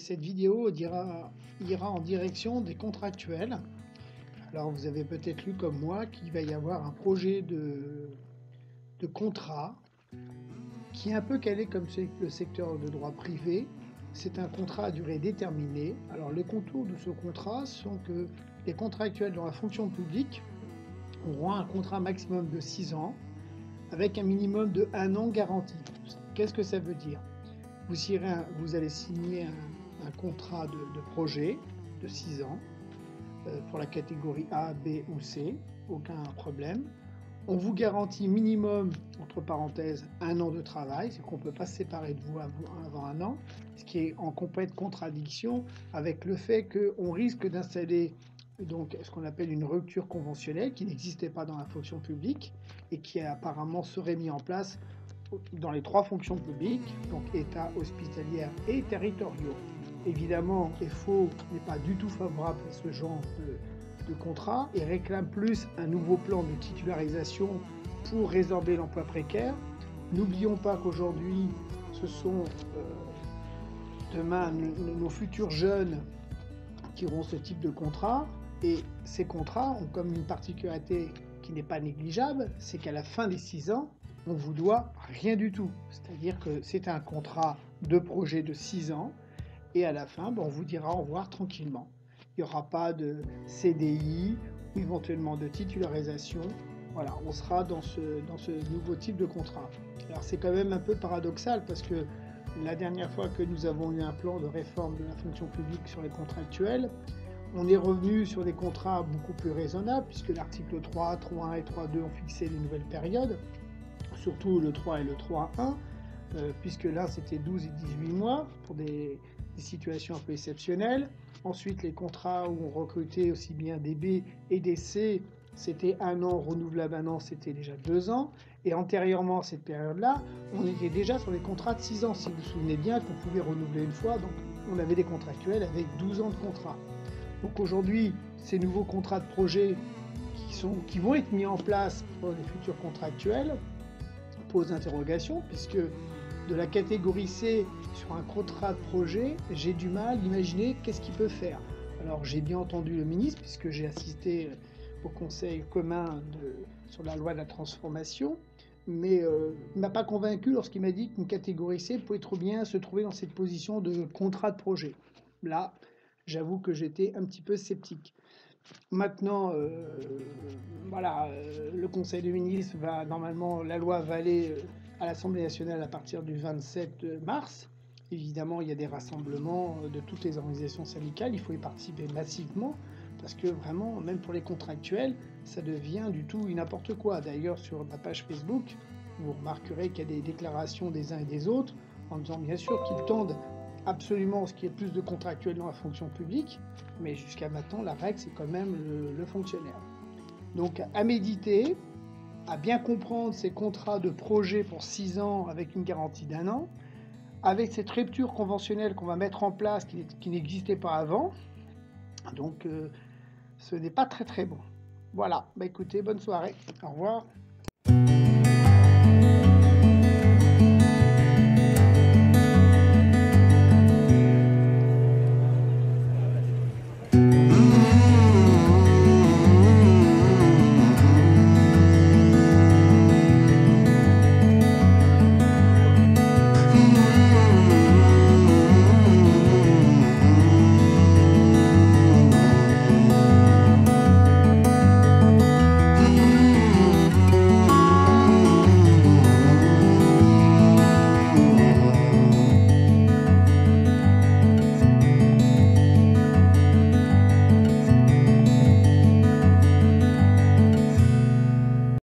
cette vidéo ira en direction des contractuels. Alors vous avez peut-être lu comme moi qu'il va y avoir un projet de contrat qui est un peu calé comme le secteur de droit privé. C'est un contrat à durée déterminée. Alors les contours de ce contrat sont que les contractuels dans la fonction publique auront un contrat maximum de 6 ans avec un minimum de 1 an garanti. Qu'est-ce que ça veut dire? Vous allez signer un contrat de projet de 6 ans pour la catégorie A, B ou C, aucun problème. On vous garantit minimum, entre parenthèses, 1 an de travail, c'est qu'on ne peut pas se séparer de vous avant 1 an, ce qui est en complète contradiction avec le fait qu'on risque d'installer donc ce qu'on appelle une rupture conventionnelle qui n'existait pas dans la fonction publique et qui apparemment serait mis en place dans les 3 fonctions publiques, donc État, hospitalière et territoriaux. Évidemment, FO n'est pas du tout favorable à ce genre de contrat et réclame plus un nouveau plan de titularisation pour résorber l'emploi précaire. N'oublions pas qu'aujourd'hui, ce sont demain nos futurs jeunes qui auront ce type de contrat, et ces contrats ont comme une particularité qui n'est pas négligeable, c'est qu'à la fin des 6 ans, on ne vous doit rien du tout. C'est-à-dire que c'est un contrat de projet de 6 ans, et à la fin, on vous dira au revoir tranquillement. Il n'y aura pas de CDI ou éventuellement de titularisation. Voilà, on sera dans ce nouveau type de contrat. Alors c'est quand même un peu paradoxal parce que la dernière fois que nous avons eu un plan de réforme de la fonction publique sur les contractuels, on est revenu sur des contrats beaucoup plus raisonnables puisque l'article 3, 3.1 et 3.2 ont fixé les nouvelles périodes, surtout le 3 et le 3.1, puisque là c'était 12 et 18 mois pour des situations un peu exceptionnelles. Ensuite, les contrats où on recrutait aussi bien des B et des C, c'était 1 an, renouvelable 1 an, c'était déjà 2 ans. Et antérieurement à cette période-là, on était déjà sur des contrats de 6 ans. Si vous vous souvenez bien qu'on pouvait renouveler une fois, donc on avait des contractuels avec 12 ans de contrat. Donc aujourd'hui, ces nouveaux contrats de projet qui vont être mis en place pour les futurs contractuels posent interrogation, puisque de la catégorie C sur un contrat de projet, j'ai du mal à imaginer qu'est-ce qu'il peut faire. Alors j'ai bien entendu le ministre, puisque j'ai assisté au conseil commun sur la loi de la transformation, mais il ne m'a pas convaincu lorsqu'il m'a dit qu'une catégorie C pouvait trop bien se trouver dans cette position de contrat de projet. Là, j'avoue que j'étais un petit peu sceptique. Maintenant, le Conseil des ministres va normalement, la loi va aller à l'Assemblée nationale à partir du 27 mars. Évidemment, il y a des rassemblements de toutes les organisations syndicales, il faut y participer massivement, parce que vraiment, même pour les contractuels, ça devient du tout n'importe quoi. D'ailleurs, sur ma page Facebook, vous remarquerez qu'il y a des déclarations des uns et des autres, en disant bien sûr qu'ils tendent absolument ce qui est plus de contractuels dans la fonction publique, mais jusqu'à maintenant, la règle, c'est quand même le fonctionnaire. Donc, à méditer, à bien comprendre ces contrats de projet pour 6 ans avec une garantie d'1 an, avec cette rupture conventionnelle qu'on va mettre en place qui n'existait pas avant. Donc, ce n'est pas très très bon. Voilà, écoutez, bonne soirée, au revoir.